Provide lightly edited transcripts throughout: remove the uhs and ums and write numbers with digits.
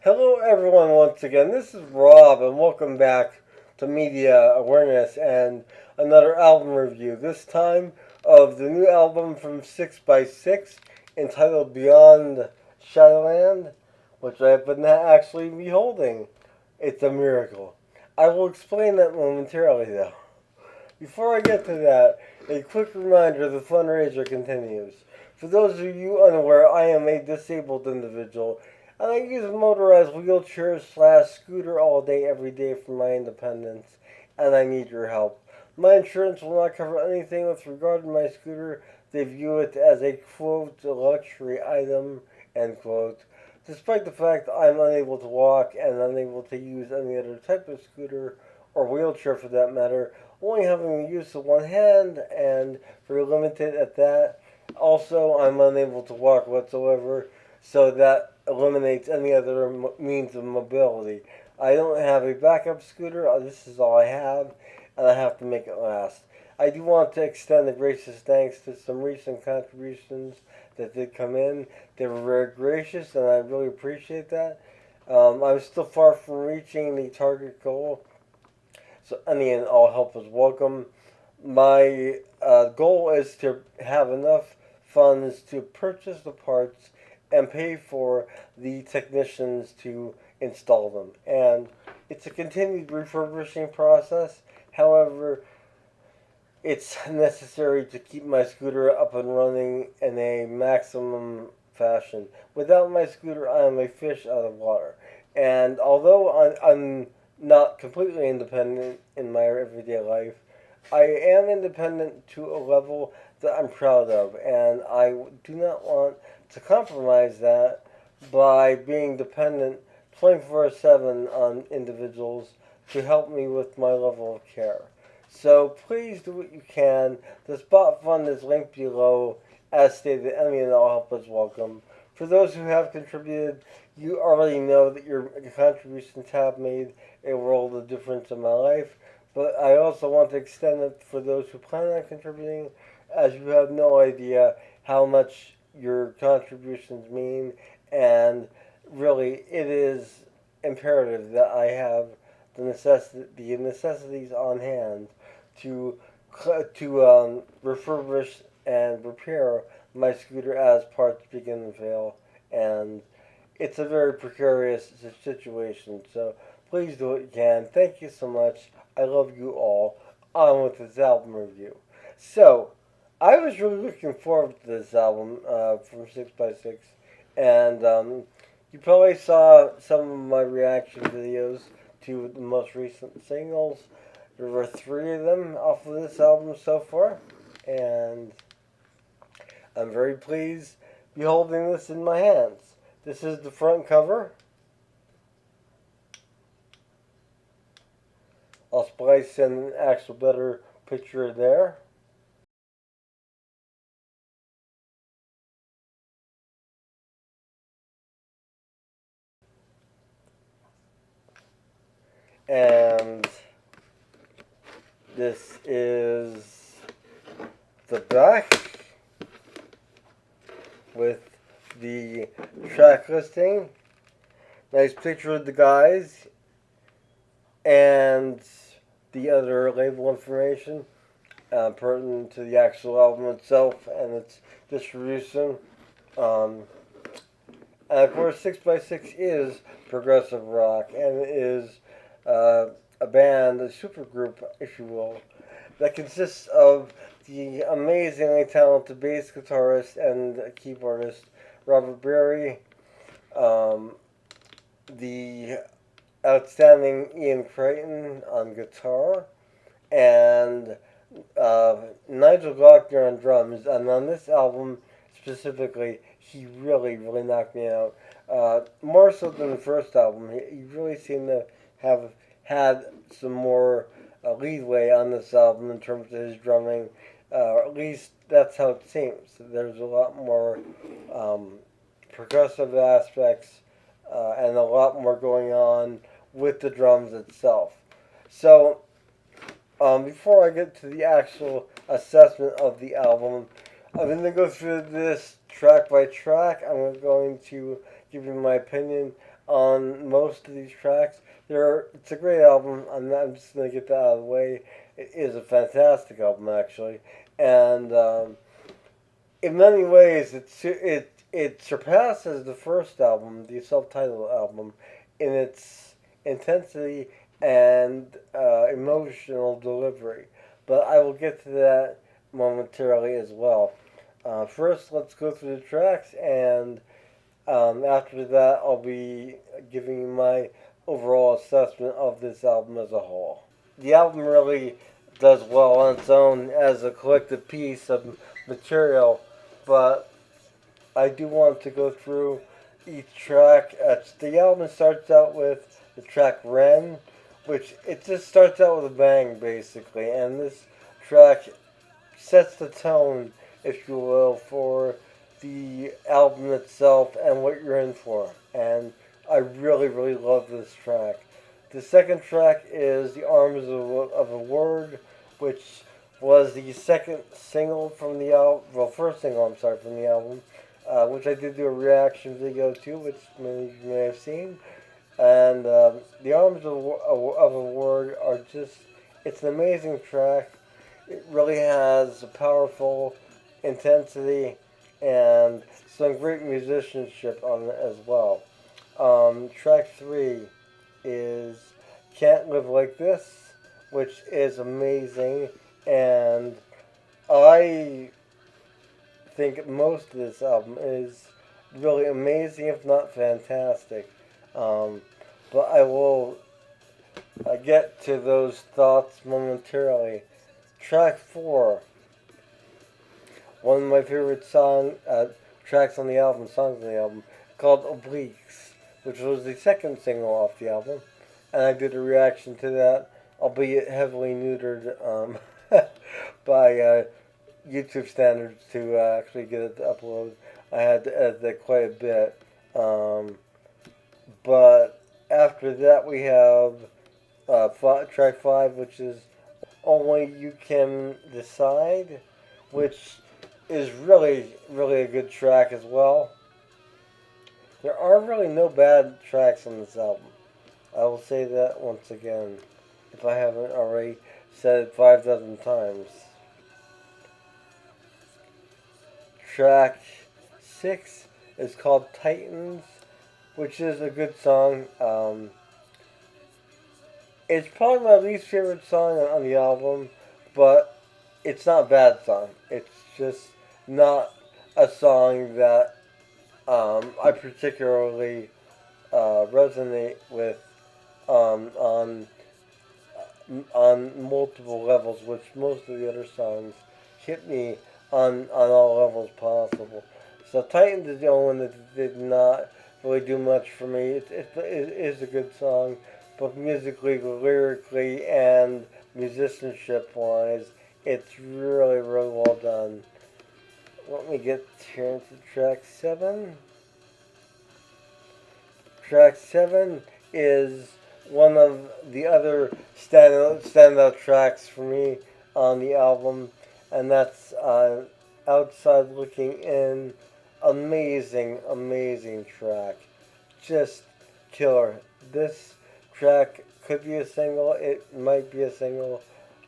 Hello, everyone, once again. This is Rob, and welcome back to Media Awareness and another album review. This time of the new album from SiX by SiX entitled Beyond Shadowland, which I have been actually beholding. It's a miracle. I will explain that momentarily, though. Before I get to that, a quick reminder the fundraiser continues. For those of you unaware, I am a disabled individual and I use a motorized wheelchair slash scooter all day, every day for my independence, and I need your help. My insurance will not cover anything with regard to my scooter. They view it as a quote luxury item, end quote. Despite the fact that I'm unable to walk and unable to use any other type of scooter or wheelchair for that matter, only having the use of one hand and very limited at that. Also, I'm unable to walk whatsoever, so that eliminates any other means of mobility. I don't have a backup scooter. This is all I have, and I have to make it last. I do want to extend a gracious thanks to some recent contributions that did come in. They were very gracious, and I really appreciate that. I'm still far from reaching the target goal, so any and all help is welcome. My goal is to have enough funds to purchase the parts and pay for the technicians to install them. And it's a continued refurbishing process. However, it's necessary to keep my scooter up and running in a maximum fashion. Without my scooter, I am a fish out of water. And although I'm not completely independent in my everyday life, I am independent to a level that I'm proud of, and I do not want to compromise that by being dependent 24/7 on individuals to help me with my level of care. So please do what you can. The spot fund is linked below. As stated, any and all help is welcome. For those who have contributed, you already know that your contributions have made a world of difference in my life. But I also want to extend it for those who plan on contributing, as you have no idea how much your contributions mean, and really it is imperative that I have the necessities on hand to refurbish and repair my scooter as parts begin to fail, and it's a very precarious situation. So please do what you can. Thank you so much. I love you all. On with this album review. So, I was really looking forward to this album from SiX by SiX, and you probably saw some of my reaction videos to the most recent singles. There were 3 of them off of this album so far, and I'm very pleased beholding this in my hands. This is the front cover. I'll splice in an actual better picture there. And this is the back with the track listing. Nice picture of the guys and the other label information pertinent to the actual album itself and its distribution. And of course, SiX by SiX is progressive rock, and it is a band, a supergroup, if you will, that consists of the amazingly talented bass guitarist and keyboardist Robert Berry, the outstanding Ian Creighton on guitar, and Nigel Glockner on drums. And on this album specifically, he really, really knocked me out. More so than the first album. He really seemed to have had some more leadway on this album in terms of his drumming. At least that's how it seems. There's a lot more progressive aspects and a lot more going on with the drums itself. So, before I get to the actual assessment of the album, I'm going to go through this track by track. I'm going to give you my opinion on most of these tracks. It's a great album. I'm just gonna get that out of the way. It is a fantastic album, actually, and in many ways, it surpasses the first album, the self-titled album, in its intensity and emotional delivery. But I will get to that momentarily as well. First, let's go through the tracks, and after that, I'll be giving you my overall assessment of this album as a whole. The album really does well on its own as a collective piece of material, but I do want to go through each track. The album starts out with the track Ren, which it just starts out with a bang basically, and this track sets the tone, if you will, for the album itself and what you're in for. And I really, really love this track. The second track is The Arms of a Word, which was the second single from the album, well, first single, I'm sorry, from the album, which I did do a reaction video to, which many of you may have seen. And The Arms of a Word are just, it's an amazing track. It really has a powerful intensity and some great musicianship on it as well. Track 3 is Can't Live Like This, which is amazing, and I think most of this album is really amazing, if not fantastic. But I will get to those thoughts momentarily. Track 4, one of my favorite tracks on the album, songs on the album, called Obliques, which was the second single off the album, and I did a reaction to that, albeit heavily neutered by YouTube standards to actually get it to upload. I had to edit that quite a bit. But after that, we have track 5, which is Only You Can Decide, which is really, really a good track as well. There are really no bad tracks on this album. I will say that once again, if I haven't already said it 5,000 times. Track 6 is called Titans, which is a good song. It's probably my least favorite song on the album, but it's not a bad song. It's just not a song that I particularly resonate with on multiple levels, which most of the other songs hit me on all levels possible. So Titans is the only one that did not really do much for me. It is a good song, but musically, lyrically, and musicianship-wise, it's really, really well done. Let me get here into track 7. Track 7 is one of the other standout tracks for me on the album, and that's Outside Looking In. Amazing, amazing track. Just killer. This track could be a single. It might be a single.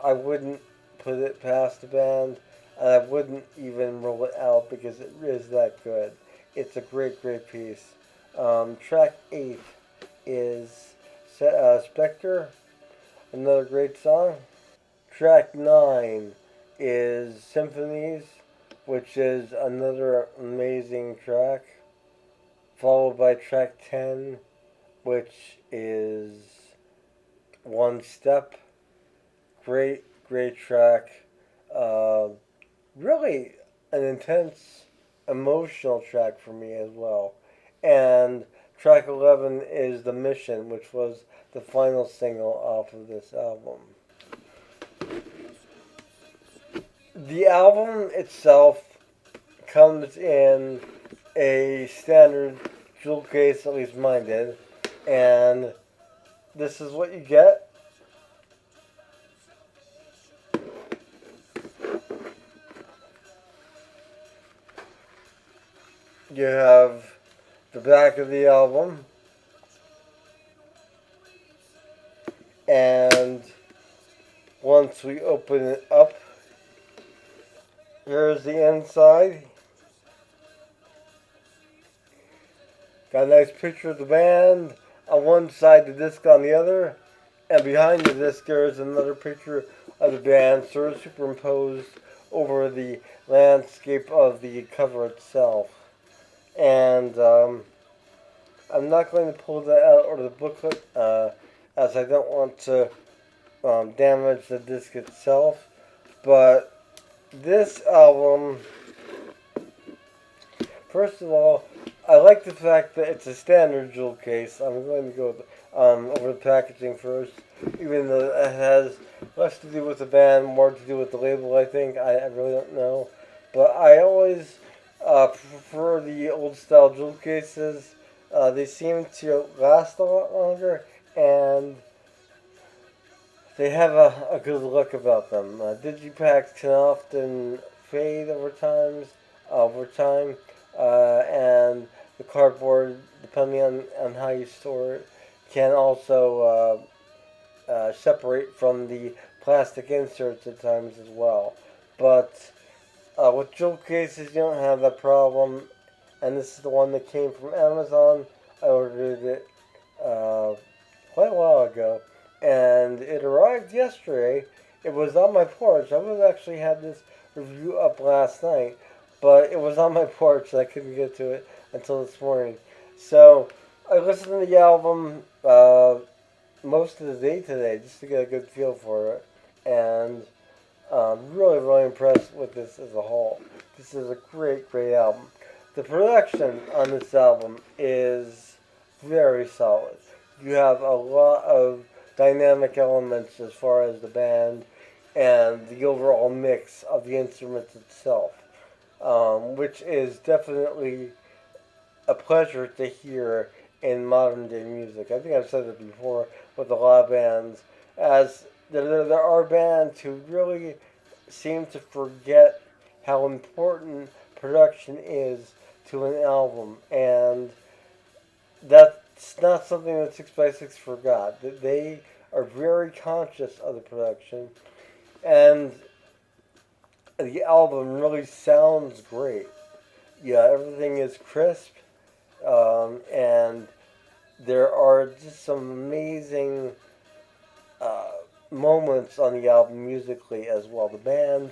I wouldn't put it past the band, and I wouldn't even roll it out because it is that good. It's a great, great piece. Track 8 is Spectre, another great song. Track 9 is Symphonies, which is another amazing track, followed by track 10, which is One Step. Great, great track. Really an intense, emotional track for me as well. And track 11 is The Mission, which was the final single off of this album. The album itself comes in a standard jewel case, at least mine did, and this is what you get. You have the back of the album, once we open it up, here's the inside. Got a nice picture of the band on one side, the disc on the other, and behind the disc there is another picture of the band sort of superimposed over the landscape of the cover itself. And I'm not going to pull that out of the booklet as I don't want to damage the disc itself. But this album, first of all, I like the fact that it's a standard jewel case. I'm going to go over the packaging first, even though it has less to do with the band, more to do with the label, I think. I really don't know. But I always prefer the old style jewel cases. They seem to last a lot longer, and they have a good look about them. Digipacks can often fade over time, and the cardboard, depending on how you store it, can also separate from the plastic inserts at times as well. But with jewel cases, you don't have that problem. And this is the one that came from Amazon. I ordered it quite a while ago, and it arrived yesterday. It was on my porch. I would have actually had this review up last night, but it was on my porch, and I couldn't get to it until this morning. So I listened to the album most of the day today just to get a good feel for it, and really, really impressed with this as a whole. This is a great, great album. The production on this album is very solid. You have a lot of dynamic elements as far as the band and the overall mix of the instruments itself, which is definitely a pleasure to hear in modern day music. I think I've said it before with a lot of bands, as there are bands who really seem to forget how important production is to an album, and that's not something that 6x6 forgot. That they are very conscious of the production, and the album really sounds great. Yeah, everything is crisp, and there are just some amazing moments on the album musically as well. The band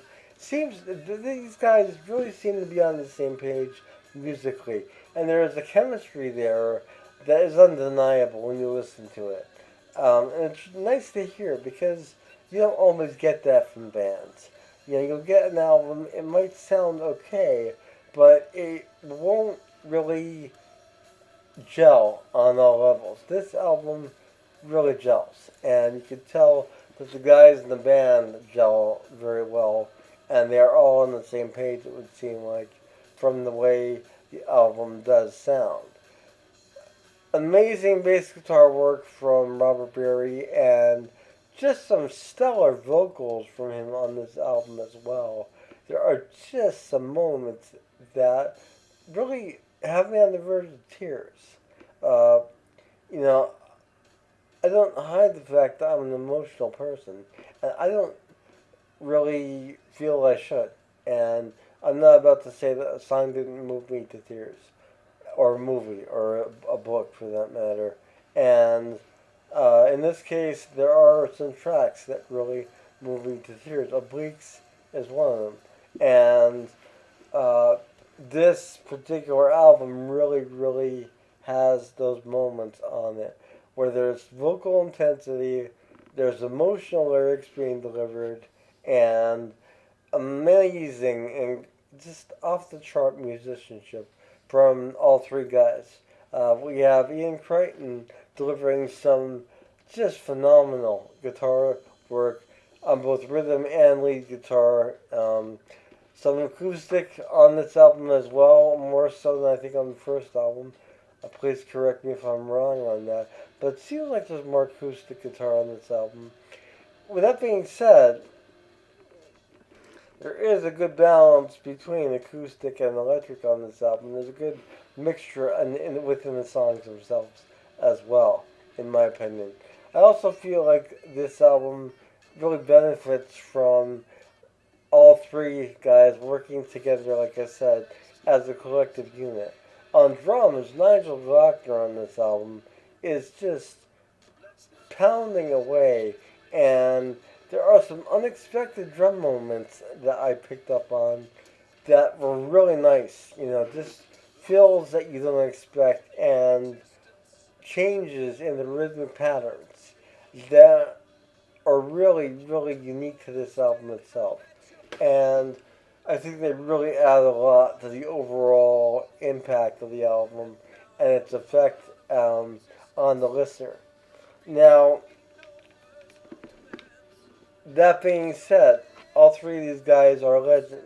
these guys really seem to be on the same page musically, and there is a chemistry there that is undeniable when you listen to it. And it's nice to hear because you don't always get that from bands. You'll get an album, it might sound okay, but it won't really gel on all levels. This album really gels, and you can tell that the guys in the band gel very well, and they're all on the same page, it would seem like, from the way the album does sound. Amazing bass guitar work from Robert Berry, and just some stellar vocals from him on this album as well. There are just some moments that really have me on the verge of tears. You know, I don't hide the fact that I'm an emotional person, and I don't really feel I should. And I'm not about to say that a song didn't move me to tears, or a movie, or a book for that matter. And in this case, there are some tracks that really move me to tears. Obliques is one of them. And this particular album really, really has those moments on it where there's vocal intensity, there's emotional lyrics being delivered, and amazing and just off the chart musicianship from all three guys. We have Ian Crichton delivering some just phenomenal guitar work on both rhythm and lead guitar. Some acoustic on this album as well, more so than I think on the first album. Please correct me if I'm wrong on that. But it seems like there's more acoustic guitar on this album. With that being said, there is a good balance between acoustic and electric on this album. There's a good mixture within the songs themselves as well, in my opinion. I also feel like this album really benefits from all three guys working together, like I said, as a collective unit. On drums, Nigel Glockner on this album is just pounding away, and there are some unexpected drum moments that I picked up on that were really nice. Just fills that you don't expect and changes in the rhythmic patterns that are really, really unique to this album itself. And I think they really add a lot to the overall impact of the album and its effect on the listener. Now, that being said, all three of these guys are legends.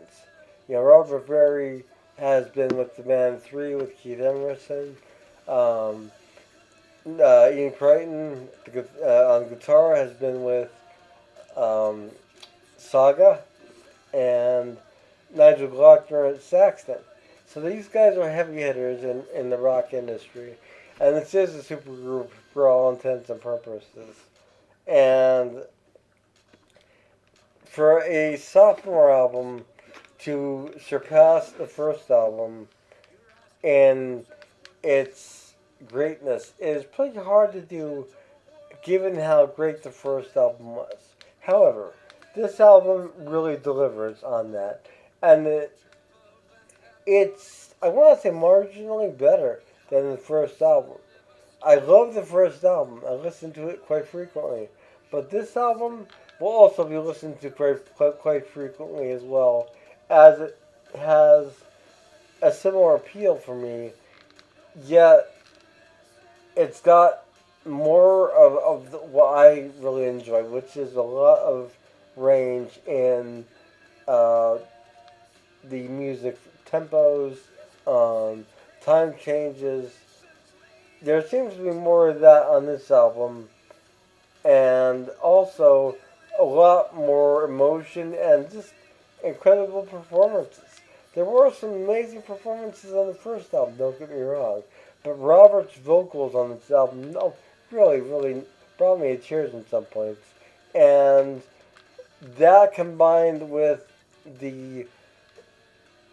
Robert Berry has been with the band 3 with Keith Emerson. Um, Ian Crichton on guitar has been with um, Saga, and Nigel Glockner at Saxton. So these guys are heavy hitters in the rock industry. And this is a supergroup for all intents and purposes. And for a sophomore album to surpass the first album in its greatness is pretty hard to do given how great the first album was. However, this album really delivers on that. And it's, I want to say, marginally better than the first album. I love the first album. I listen to it quite frequently. But this album will also be listened to quite frequently as well, as it has a similar appeal for me, yet it's got more of what I really enjoy, which is a lot of range in the music tempos, time changes. There seems to be more of that on this album, and also a lot more emotion and just incredible performances. There were some amazing performances on the first album, don't get me wrong, but Robert's vocals on this album, no, really, really brought me to tears in some points. And that combined with the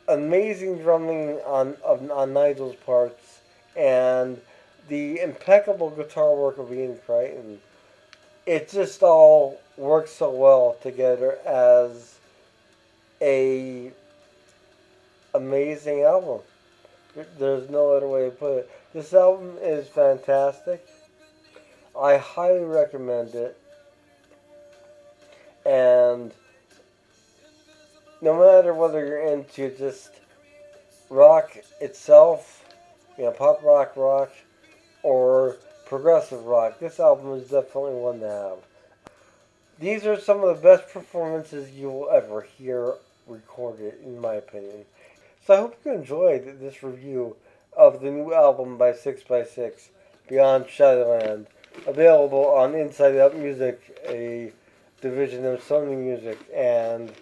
amazing drumming on Nigel's parts and the impeccable guitar work of Ian Crichton, it just all works so well together as a amazing album. There's no other way to put it. This album is fantastic. I highly recommend it. And no matter whether you're into just rock itself, pop rock, or progressive rock, this album is definitely one to have. These are some of the best performances you will ever hear recorded, in my opinion. So I hope you enjoyed this review of the new album by SiX by SiX, Beyond Shadowland, available on Inside Out Music, a division of Sony Music, and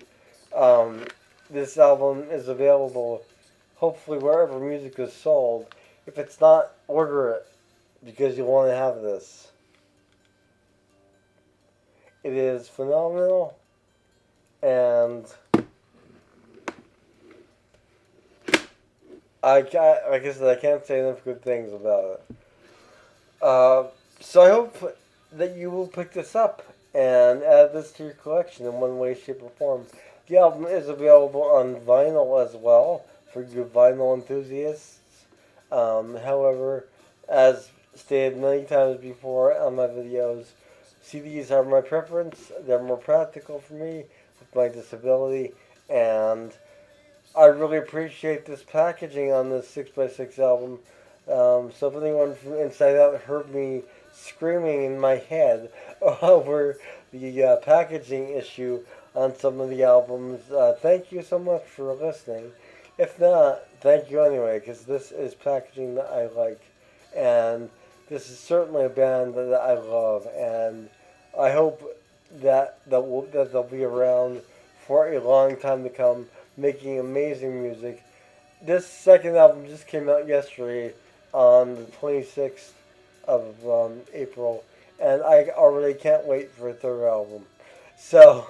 this album is available hopefully wherever music is sold. If it's not, order it, because you want to have this. It is phenomenal, and like I said, I can't say enough good things about it. So I hope that you will pick this up and add this to your collection in one way, shape, or form. The album is available on vinyl as well for you vinyl enthusiasts. However, as stated many times before on my videos, CDs are my preference. They're more practical for me with my disability, and I really appreciate this packaging on this 6x6 album. So if anyone from Inside Out heard me screaming in my head over the packaging issue on some of the albums, thank you so much for listening. If not, thank you anyway, because this is packaging that I like, and this is certainly a band that I love, and I hope that they'll be around for a long time to come, making amazing music. This second album just came out yesterday on the 26th of April, and I already can't wait for a third album. So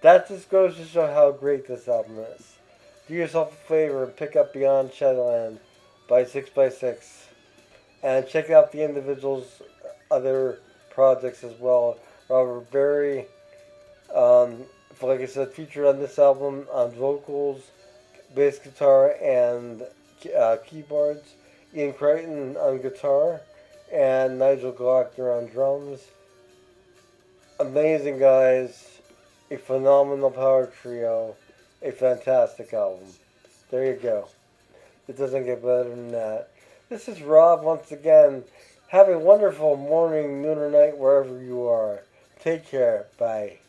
that just goes to show how great this album is. Do yourself a favor and pick up Beyond Shadowland by 6x6. And check out the individuals' other projects as well. Robert Berry, like I said, featured on this album on vocals, bass guitar, and keyboards. Ian Crichton on guitar, and Nigel Glockner on drums. Amazing guys, a phenomenal power trio, a fantastic album. There you go. It doesn't get better than that. This is Rob once again. Have a wonderful morning, noon, or night wherever you are. Take care. Bye.